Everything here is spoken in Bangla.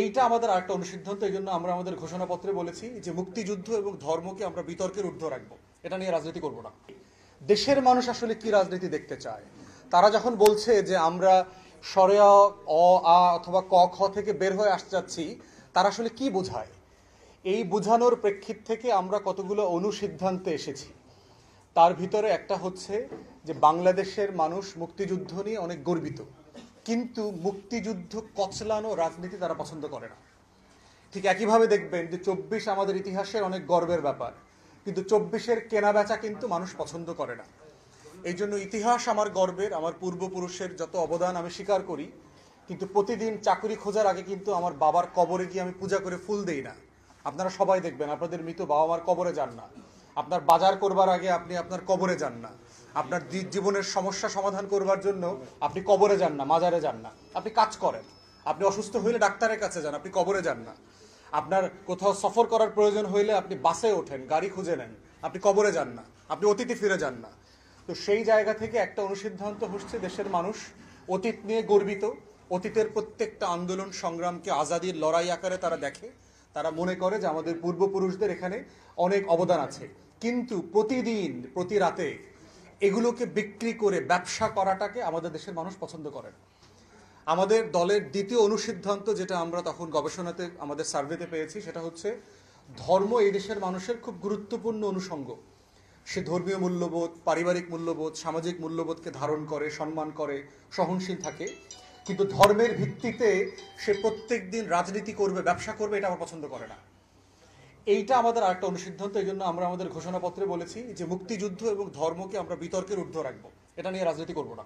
এইটা আমাদের আরেকটা অনুসিদ্ধান্ত। এই জন্য আমরা আমাদের ঘোষণাপত্রে বলেছি যে মুক্তিযুদ্ধ এবং ধর্মকে আমরা বিতর্কের ঊর্ধ্বে রাখবো, এটা নিয়ে রাজনীতি করব না। দেশের মানুষ আসলে কি রাজনীতি দেখতে চায়? তারা যখন বলছে যে আমরা সরেয়া অ আ অথবা ক খ থেকে বের হয়ে আসতে যাচ্ছি, তারা আসলে কি বোঝায়? এই বোঝানোর প্রেক্ষিত থেকে আমরা কতগুলো অনুসিদ্ধান্তে এসেছি। তার ভিতরে একটা হচ্ছে যে বাংলাদেশের মানুষ মুক্তিযুদ্ধ নিয়ে অনেক গর্বিত, কিন্তু মুক্তিযুদ্ধ কচলানো রাজনীতি তারা পছন্দ করে না। ঠিক একইভাবে দেখবেন যে ২৪ আমাদের ইতিহাসের অনেক গর্বের ব্যাপার, কিন্তু ২৪-এর কেনা বেচা কিন্তু মানুষ পছন্দ করে না। এই জন্য ইতিহাস আমার গর্বের, আমার পূর্বপুরুষের যত অবদান আমি স্বীকার করি, কিন্তু প্রতিদিন চাকরি খোঁজার আগে কিন্তু আমার বাবার কবরে গিয়ে আমি পূজা করে ফুল দেই না। আপনারা সবাই দেখবেন আপনাদের মৃত বাবা মার কবরে যান না। আপনার বাজার করবার আগে আপনি আপনার কবরে যান না। আপনার জীবনের সমস্যা সমাধান করবার জন্য আপনি কবরে যান না, মাজারে যান না। আপনি কাজ করেন, আপনি অসুস্থ হইলে ডাক্তারের কাছে যান, আপনি কবরে যান না। আপনার কোথাও সফর করার প্রয়োজন হইলে আপনি বাসে ওঠেন, গাড়ি খুঁজে নেন, আপনি কবরে যান না, আপনি অতীতে ফিরে যান না। তো সেই জায়গা থেকে একটা অনুসিদ্ধান্ত হচ্ছে দেশের মানুষ অতীত নিয়ে গর্বিত। অতীতের প্রত্যেকটা আন্দোলন সংগ্রামকে আজাদির লড়াই আকারে তারা দেখে। তারা মনে করে যে আমাদের পূর্বপুরুষদের এখানে অনেক অবদান আছে, কিন্তু প্রতিদিন প্রতি রাতে এগুলোকে বিক্রি করে ব্যবসা করাটাকে আমাদের দেশের মানুষ পছন্দ করে না। আমাদের দলের দ্বিতীয় অনুসিদ্ধান্ত, যেটা আমরা তখন গবেষণাতে আমাদের সার্ভেতে পেয়েছি, সেটা হচ্ছে ধর্ম এই দেশের মানুষের খুব গুরুত্বপূর্ণ অনুষঙ্গ। সে ধর্মীয় মূল্যবোধ, পারিবারিক মূল্যবোধ, সামাজিক মূল্যবোধকে ধারণ করে, সম্মান করে, সহনশীল থাকে, কিন্তু ধর্মের ভিত্তিতে সে প্রত্যেক দিন রাজনীতি করবে, ব্যবসা করবে, এটা আমার পছন্দ করে না। এইটা আমাদের আরেকটা অনুসিদ্ধান্ত। এই জন্য আমরা আমাদের ঘোষণাপত্রে বলেছি যে মুক্তিযুদ্ধ এবং ধর্মকে আমরা বিতর্কের ঊর্ধ্বে রাখবো, এটা নিয়ে রাজনীতি করব না।